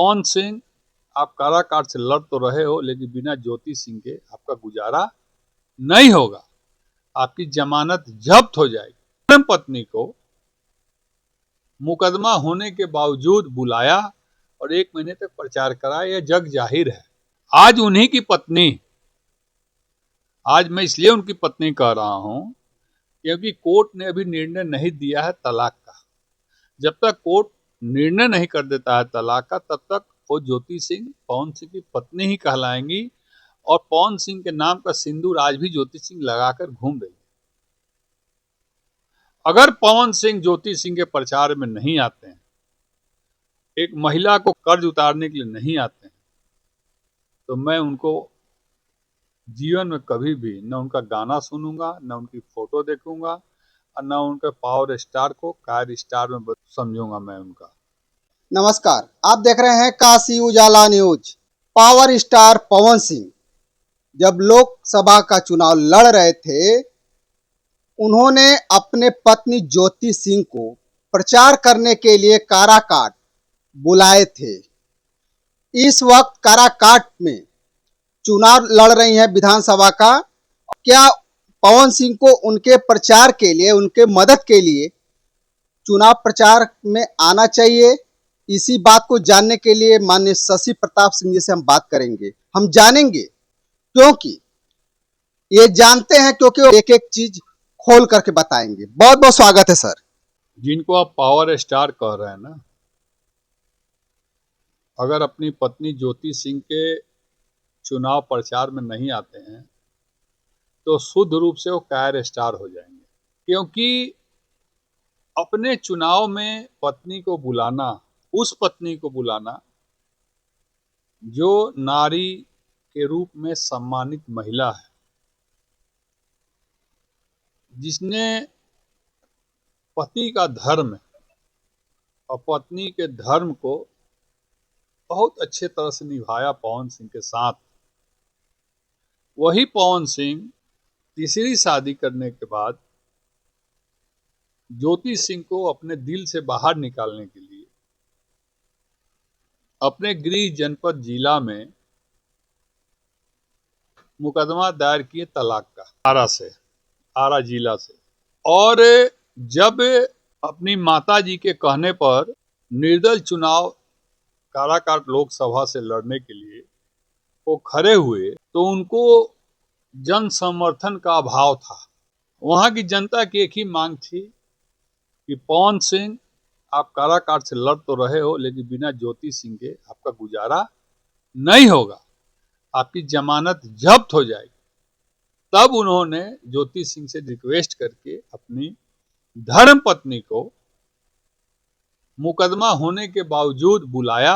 पवन सिंह, आप काराकाट से लड़ तो रहे हो, लेकिन बिना ज्योति सिंह के आपका गुजारा नहीं होगा। आपकी जमानत जब्त हो जाएगी। धर्म पत्नी को मुकदमा होने के बावजूद बुलाया और 1 महीने तक प्रचार कराया, यह जग जाहिर है। आज उन्हीं की पत्नी, आज मैं इसलिए उनकी पत्नी कह रहा हूं क्योंकि कोर्ट ने अभी निर्णय नहीं दिया है तलाक का। जब तक कोर्ट निर्णय नहीं कर देता है तलाक का, तब तक वो ज्योति सिंह पवन सिंह की पत्नी ही कहलाएंगी और पवन सिंह के नाम का सिंदूर आज भी ज्योति सिंह लगाकर घूम रही है। अगर पवन सिंह ज्योति सिंह के प्रचार में नहीं आते हैं, एक महिला को कर्ज उतारने के लिए नहीं आते हैं, तो मैं उनको जीवन में कभी भी न उनका गाना सुनूंगा, न उनकी फोटो देखूंगा और न उनके पावर स्टार को कार स्टार में समझूंगा मैं उनका। नमस्कार, आप देख रहे हैं काशी उजाला news. Power star Pawan Singh जब लोकसभा का चुनाव लड़ रहे थे, उन्होंने अपने पत्नी ज्योति सिंह को प्रचार करने के लिए काराकाट बुलाए थे। इस वक्त काराकाट में चुनाव लड़ रही हैं विधानसभा का। क्या पवन सिंह को उनके प्रचार के लिए, उनके मदद के लिए चुनाव प्रचार में आना चाहिए? इसी बात को जानने के लिए माननीय शशि प्रताप सिंह जी से हम बात करेंगे। हम जानेंगे क्योंकि ये जानते हैं, क्योंकि वो एक एक चीज खोल करके बताएंगे। बहुत बहुत स्वागत है सर। जिनको आप पावर स्टार कह रहे हैं ना, अगर अपनी पत्नी ज्योति सिंह के चुनाव प्रचार में नहीं आते हैं तो शुद्ध रूप से वो कार स्टार हो जाएंगे। क्योंकि अपने चुनाव में पत्नी को बुलाना, उस पत्नी को बुलाना जो नारी के रूप में सम्मानित महिला है, जिसने पति का धर्म और पत्नी के धर्म को बहुत अच्छे तरह से निभाया पवन सिंह के साथ, वही पवन सिंह तीसरी शादी करने के बाद ज्योति सिंह को अपने दिल से बाहर निकालने के लिए अपने गृह जनपद जिला में मुकदमा दायर किए तलाक का, आरा जिला से। और जब अपनी माता जी के कहने पर निर्दल चुनाव काराकाट लोकसभा से लड़ने के लिए वो खड़े हुए, तो उनको जन समर्थन का अभाव था। वहां की जनता की एक ही मांग थी कि पवन सिंह, आप काराकाट से लड़ तो रहे हो, लेकिन बिना ज्योति सिंह के आपका गुजारा नहीं होगा। आपकी जमानत जब्त हो जाएगी। तब उन्होंने ज्योति सिंह से रिक्वेस्ट करके अपनी धर्म पत्नी को मुकदमा होने के बावजूद बुलाया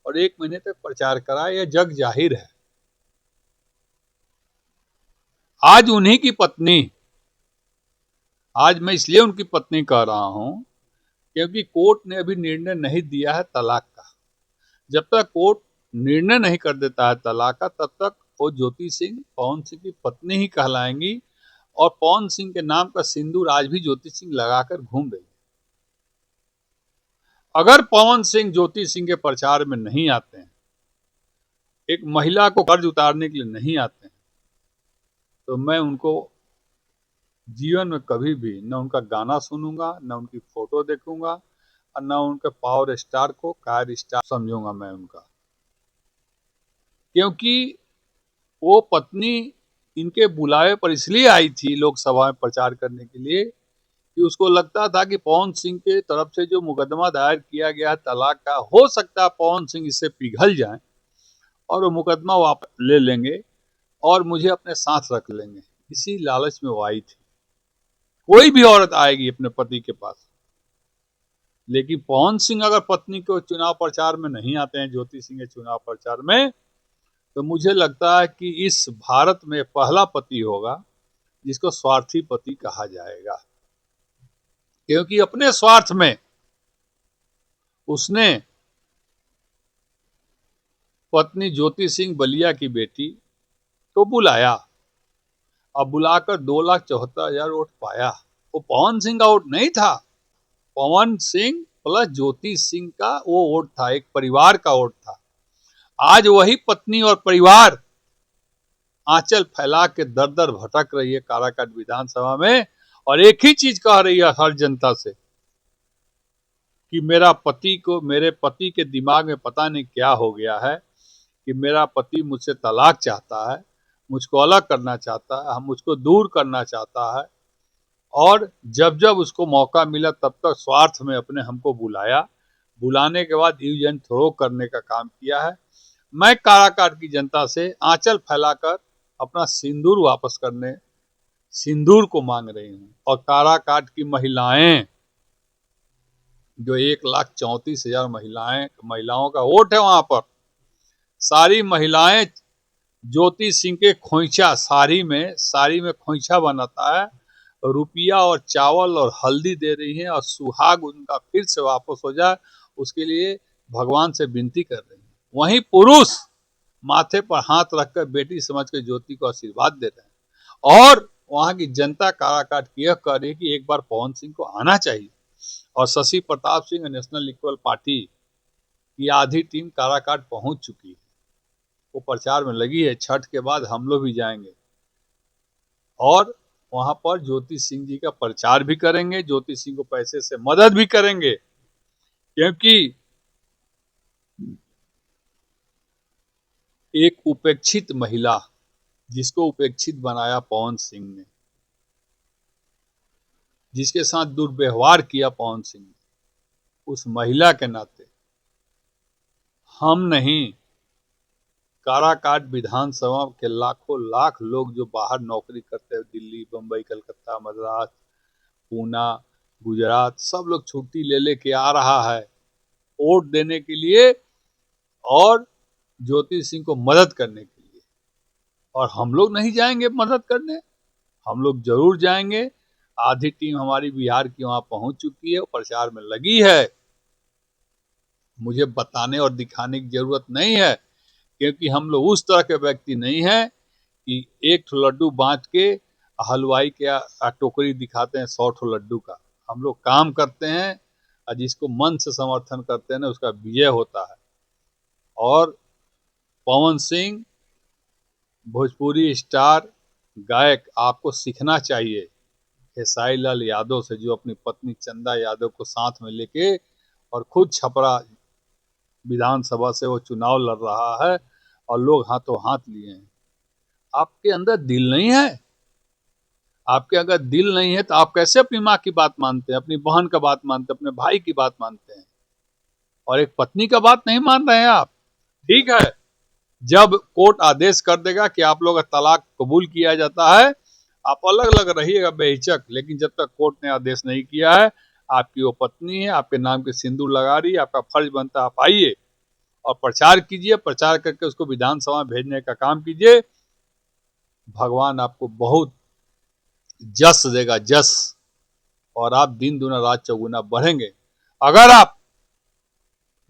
और 1 महीने तक प्रचार कराया, यह जग जाहिर है। आज उन्हीं की पत्नी, आज मैं इसलिए उनकी पत्नी कह रहा हूं क्योंकि कोर्ट ने अभी निर्णय नहीं दिया है तलाक का। जब तक कोर्ट निर्णय नहीं कर देता है तलाक का, तब तक वो ज्योति सिंह पवन सिंह की पत्नी ही कहलाएंगी और पवन सिंह के नाम का सिंदूर आज भी ज्योति सिंह लगाकर घूम रही है। अगर पवन सिंह ज्योति सिंह के प्रचार में नहीं आते हैं, एक महिला को कर्ज उतारने के लिए नहीं आते हैं, तो मैं उनको जीवन में कभी भी न उनका गाना सुनूंगा, न उनकी फोटो देखूंगा और न उनके पावर स्टार को कार स्टार समझूंगा मैं उनका। क्योंकि वो पत्नी इनके बुलावे पर इसलिए आई थी लोकसभा में प्रचार करने के लिए कि उसको लगता था कि पवन सिंह के तरफ से जो मुकदमा दायर किया गया है तलाक का, हो सकता है पवन सिंह इससे पिघल जाएं और वो मुकदमा वापस ले लेंगे और मुझे अपने साथ रख लेंगे। इसी लालच में वो आई थी। कोई भी औरत आएगी अपने पति के पास, लेकिन पवन सिंह अगर पत्नी को चुनाव प्रचार में नहीं आते हैं, ज्योति सिंह के चुनाव प्रचार में, तो मुझे लगता है कि इस भारत में पहला पति होगा जिसको स्वार्थी पति कहा जाएगा। क्योंकि अपने स्वार्थ में उसने पत्नी ज्योति सिंह बलिया की बेटी को बुलाया और बुलाकर 2,74,000 वोट पाया। वो पवन सिंह का वोट नहीं था। पवन सिंह प्लस ज्योति सिंह का वो वोट था, एक परिवार का वोट था। आज वही पत्नी और परिवार आंचल फैला के दर दर भटक रही है काराकाट विधानसभा में, और एक ही चीज कह रही है हर जनता से कि मेरे पति के दिमाग में पता नहीं क्या हो गया है कि मेरा पति मुझसे तलाक चाहता है, मुझको अलग करना चाहता है, हम मुझको दूर करना चाहता है। और जब जब उसको मौका मिला तब तक स्वार्थ में अपने हमको बुलाया, बुलाने के बाद यूज एंड थ्रो करने का काम किया है। मैं काराकाट की जनता से आंचल फैलाकर अपना सिंदूर वापस करने, सिंदूर को मांग रही हूँ। और काराकाट की महिलाएं, जो 1,34,000 महिलाओं का वोट है वहां पर, सारी महिलाएं ज्योति सिंह के खोइछा साड़ी में खोइछा बनाता है, रुपया और चावल और हल्दी दे रही है, और सुहाग उनका फिर से वापस हो जाए उसके लिए भगवान से विनती कर रही है। वहीं पुरुष माथे पर हाथ रखकर बेटी समझ के ज्योति को आशीर्वाद दे रहे हैं। और वहां की जनता काराकाट की यह कह रही है कि एक बार पवन सिंह को आना चाहिए। और Shashi Pratap Singh national equal party की आधी टीम काराकाट पहुंच चुकी है, वो प्रचार में लगी है। छठ के बाद हम लोग भी जाएंगे और वहां पर ज्योति सिंह जी का प्रचार भी करेंगे, ज्योति सिंह को पैसे से मदद भी करेंगे, क्योंकि एक उपेक्षित महिला, जिसको उपेक्षित बनाया पवन सिंह ने, जिसके साथ दुर्व्यवहार किया पवन सिंह ने, उस महिला के नाते हम नहीं, काराकाट विधानसभा के लाखों लाख लोग जो बाहर नौकरी करते हैं, दिल्ली, बंबई, कलकत्ता, मद्रास, पूना, गुजरात, सब लोग छुट्टी ले लेके आ रहा है वोट देने के लिए और ज्योति सिंह को मदद करने के लिए। और हम लोग नहीं जाएंगे मदद करने? हम लोग जरूर जाएंगे। आधी टीम हमारी बिहार की वहां पहुंच चुकी है, प्रचार में लगी है। मुझे बताने और दिखाने की जरूरत नहीं है, क्योंकि हम लोग उस तरह के व्यक्ति नहीं हैं कि एक ठो लड्डू बांट के हलवाई के टोकरी दिखाते हैं 100 ठो लड्डू का। हम लोग काम करते हैं और जिसको मन से समर्थन करते हैं ना, उसका विजय होता है। और पवन सिंह भोजपुरी स्टार गायक, आपको सीखना चाहिए खेसारी लाल यादव से, जो अपनी पत्नी चंदा यादव को साथ में लेके और खुद छपरा विधानसभा से वो चुनाव लड़ रहा है और लोग हाथों हाथ लिए हैं। आपके अंदर दिल नहीं है? आपके अगर दिल नहीं है तो आप कैसे अपनी माँ की बात मानते हैं, अपनी बहन का बात मानते हैं, अपने भाई की बात मानते हैं, और एक पत्नी का बात नहीं मान रहे हैं आप? ठीक है, जब कोर्ट आदेश कर देगा कि आप लोग का तलाक कबूल किया जाता है, आप अलग अलग रहिएगा बेहिचक, लेकिन जब तक कोर्ट ने आदेश नहीं किया है, आपकी वो पत्नी है, आपके नाम के सिंदूर लगा रही है, आपका फर्ज बनता है आप आइए और प्रचार कीजिए, प्रचार करके उसको विधानसभा में भेजने का काम कीजिए। भगवान आपको बहुत जस देगा, जस, और आप दिन दुना रात चौगुना बढ़ेंगे। अगर आप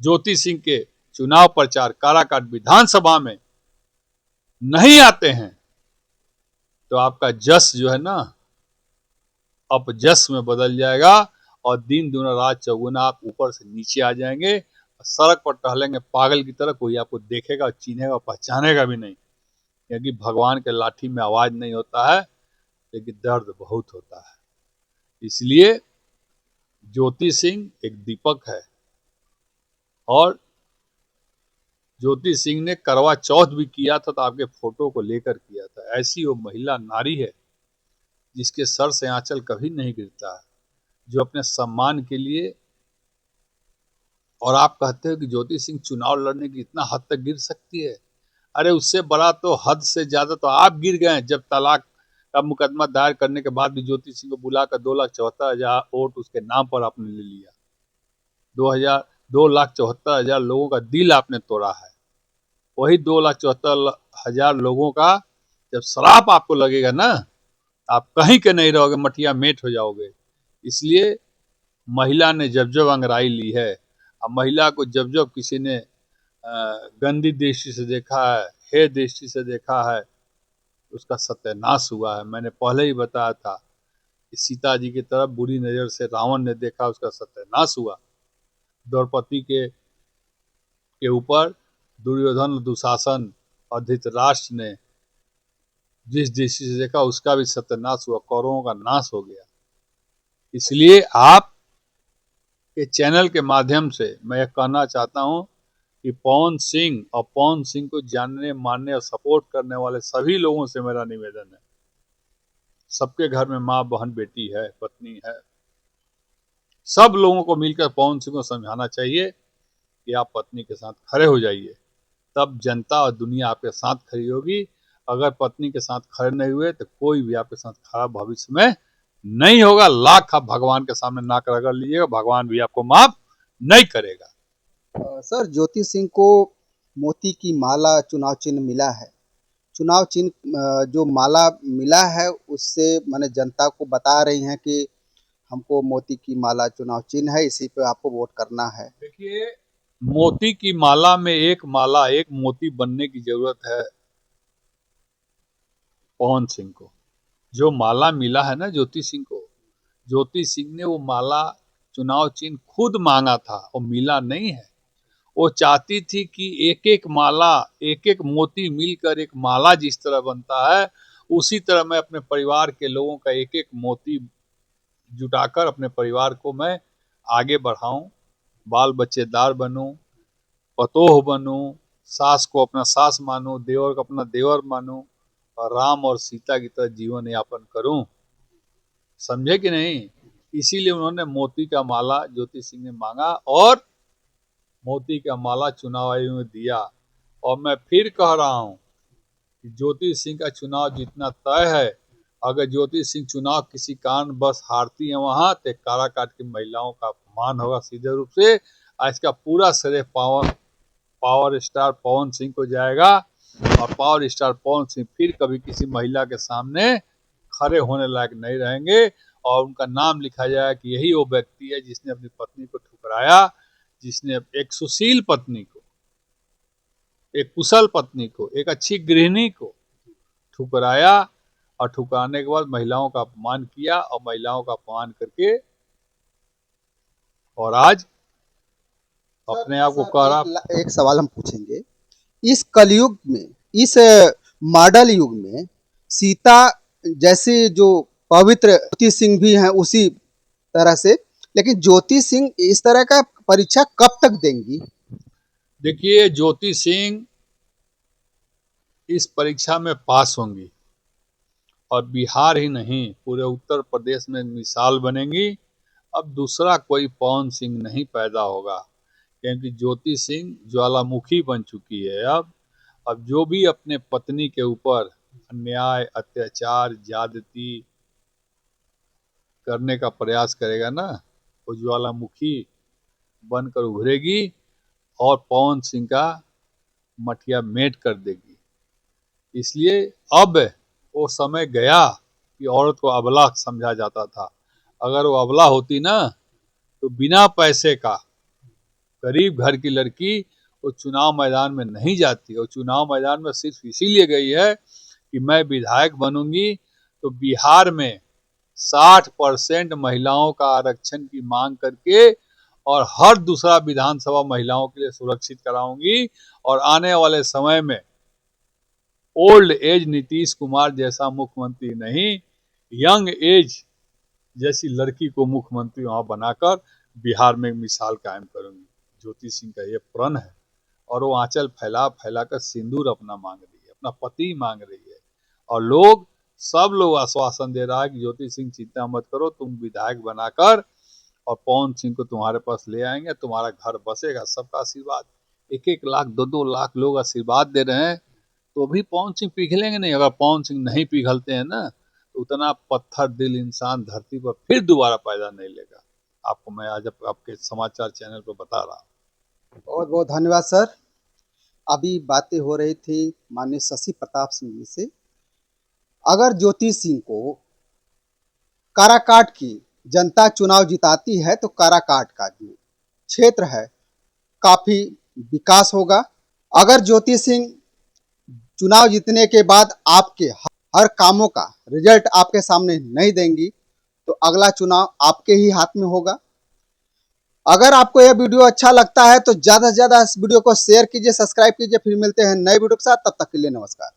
ज्योति सिंह के चुनाव प्रचार काराकाट विधानसभा में नहीं आते हैं तो आपका जस जो है ना, अपजस में बदल जाएगा, और दिन दुना रात चौगुना आप ऊपर से नीचे आ जाएंगे। सड़क पर टहलेंगे पागल की तरह, कोई आपको देखेगा, चिन्हेगा, पहचानेगा भी नहीं, क्योंकि भगवान के लाठी में आवाज नहीं होता है, लेकिन दर्द बहुत होता है। इसलिए ज्योति सिंह एक दीपक है, और ज्योति सिंह ने करवा चौथ भी किया था तो आपके फोटो को लेकर किया था। ऐसी वो महिला नारी है जिसके सर से आंचल कभी नहीं गिरता है, जो अपने सम्मान के लिए। और आप कहते हो कि ज्योति सिंह चुनाव लड़ने की इतना हद तक गिर सकती है? अरे उससे बड़ा तो, हद से ज्यादा तो आप गिर गए, जब तलाक का मुकदमा दायर करने के बाद भी ज्योति सिंह को बुलाकर 2,74,000 वोट उसके नाम पर आपने ले लिया। 2,74,000 लोगों का दिल आपने तोड़ा है। वही 2,74,000 लोगों का जब श्राप आपको लगेगा ना, आप कहीं के नहीं रहोगे, मटिया मेट हो जाओगे। इसलिए महिला ने जब जब अंगड़ाई ली है, अब महिला को जब जब किसी ने गंदी दृष्टि से देखा है, हे दृष्टि से देखा है, उसका सत्यानाश हुआ है। मैंने पहले ही बताया था कि सीता जी की तरफ बुरी नजर से रावण ने देखा, उसका सत्यानाश हुआ। द्रौपदी के ऊपर दुर्योधन, दुशासन और धृतराष्ट्र ने जिस दृष्टि से देखा उसका भी सत्यानाश हुआ, कौरवों का नाश हो गया। इसलिए आप के चैनल के माध्यम से मैं यह कहना चाहता हूं कि पवन सिंह और पवन सिंह को जानने, मानने और सपोर्ट करने वाले सभी लोगों से मेरा निवेदन है, सबके घर में माँ, बहन, बेटी है, पत्नी है, सब लोगों को मिलकर पवन सिंह को समझाना चाहिए कि आप पत्नी के साथ खड़े हो जाइए, तब जनता और दुनिया आपके साथ खड़ी होगी। अगर पत्नी के साथ खड़े नहीं हुए तो कोई भी आपके साथ खड़ा भविष्य में नहीं होगा। लाख आप भगवान के सामने नाक रगड़ लीजिएगा, भगवान भी आपको माफ नहीं करेगा। सर, ज्योति सिंह को मोती की माला चुनाव चिन्ह मिला है। चुनाव चिन्ह जो माला मिला है उससे माने जनता को बता रही हैं कि हमको मोती की माला चुनाव चिन्ह है, इसी पे आपको वोट करना है। देखिए, मोती की माला में एक माला, एक मोती बनने की जरूरत है पवन सिंह को। जो माला मिला है ना ज्योति सिंह को, ज्योति सिंह ने वो माला चुनाव चिन्ह खुद मांगा था और मिला नहीं है। वो चाहती थी कि एक एक माला, एक एक मोती मिलकर एक माला जिस तरह बनता है, उसी तरह मैं अपने परिवार के लोगों का एक एक मोती जुटाकर अपने परिवार को मैं आगे बढ़ाऊं, बाल बच्चेदार बनूं, पतोह बनूं, सास को अपना सास मानूं, देवर को अपना देवर मानूं और राम और सीता की तरह जीवन यापन करूं। समझे कि नहीं? इसीलिए उन्होंने मोती का माला ज्योति सिंह ने मांगा और मोती का माला चुनाव आयोग में दिया। और मैं फिर कह रहा हूं कि ज्योति सिंह का चुनाव जीतना तय है। अगर ज्योति सिंह चुनाव किसी कारण बस हारती है वहां, तो काराकाट की महिलाओं का अपमान होगा सीधे रूप से। इसका पूरा श्रेय पावर स्टार पवन सिंह को जाएगा और पावर स्टार पवन सिंह फिर कभी किसी महिला के सामने खड़े होने लायक नहीं रहेंगे और उनका नाम लिखा जाएगा कि यही वो व्यक्ति है जिसने अपनी पत्नी को ठुकराया, जिसने एक सुशील पत्नी को, एक कुशल पत्नी को, एक अच्छी गृहिणी को ठुकराया और ठुकराने के बाद महिलाओं का अपमान किया और महिलाओं का अपमान करके और आज अपने आप को कह रहा। एक सवाल हम पूछेंगे, इस कलयुग में, इस मॉडल युग में सीता जैसे जो पवित्र ज्योति सिंह भी हैं उसी तरह से, लेकिन ज्योति सिंह इस तरह का परीक्षा कब तक देंगी? देखिए, ज्योति सिंह इस परीक्षा में पास होंगी और बिहार ही नहीं पूरे उत्तर प्रदेश में मिसाल बनेंगी। अब दूसरा कोई पवन सिंह नहीं पैदा होगा, क्योंकि ज्योति सिंह ज्वालामुखी बन चुकी है। अब जो भी अपने पत्नी के ऊपर अन्याय, अत्याचार, ज्यादती करने का प्रयास करेगा ना, वो ज्वालामुखी बनकर उभरेगी और पवन सिंह का मटिया मेट कर देगी। इसलिए अब वो समय गया कि औरत को अबला समझा जाता था। अगर वो अबला होती ना, तो बिना पैसे का गरीब घर की लड़की वो चुनाव मैदान में नहीं जाती। और चुनाव मैदान में सिर्फ इसीलिए गई है कि मैं विधायक बनूंगी तो बिहार में 60% महिलाओं का आरक्षण की मांग करके और हर दूसरा विधानसभा महिलाओं के लिए सुरक्षित कराऊंगी। और आने वाले समय में ओल्ड एज नीतीश कुमार जैसा मुख्यमंत्री नहीं, यंग एज जैसी लड़की को मुख्यमंत्री वहां बनाकर बिहार में मिसाल कायम करूंगी। ज्योति सिंह का ये प्रण है और वो आंचल फैला फैला कर सिंदूर अपना मांग रही है, अपना पति मांग रही है। और सब लोग आश्वासन दे रहा है कि ज्योति सिंह चिंता मत करो, तुम विधायक बनाकर और पवन सिंह को तुम्हारे पास ले आएंगे, तुम्हारा घर बसेगा। सबका आशीर्वाद, 1-1 लाख 2-2 लाख लोग आशीर्वाद दे रहे हैं, तो भी पवन सिंह पिघलेंगे नहीं। अगर पवन सिंह नहीं पिघलते हैं ना, तो उतना पत्थर दिल इंसान धरती पर फिर दोबारा पैदा नहीं लेगा। आपको मैं आज आपके समाचार चैनल पर बता रहा हूँ। बहुत बहुत धन्यवाद सर। अभी बातें हो रही थी माननीय शशि प्रताप सिंह जी से। अगर ज्योति सिंह को काराकाट की जनता चुनाव जिताती है तो काराकाट का जो क्षेत्र है काफी विकास होगा। अगर ज्योति सिंह चुनाव जीतने के बाद आपके हर कामों का रिजल्ट आपके सामने नहीं देंगी तो अगला चुनाव आपके ही हाथ में होगा। अगर आपको यह वीडियो अच्छा लगता है तो ज़्यादा से ज़्यादा इस वीडियो को शेयर कीजिए, सब्सक्राइब कीजिए। फिर मिलते हैं नए वीडियो के साथ, तब तक के लिए नमस्कार।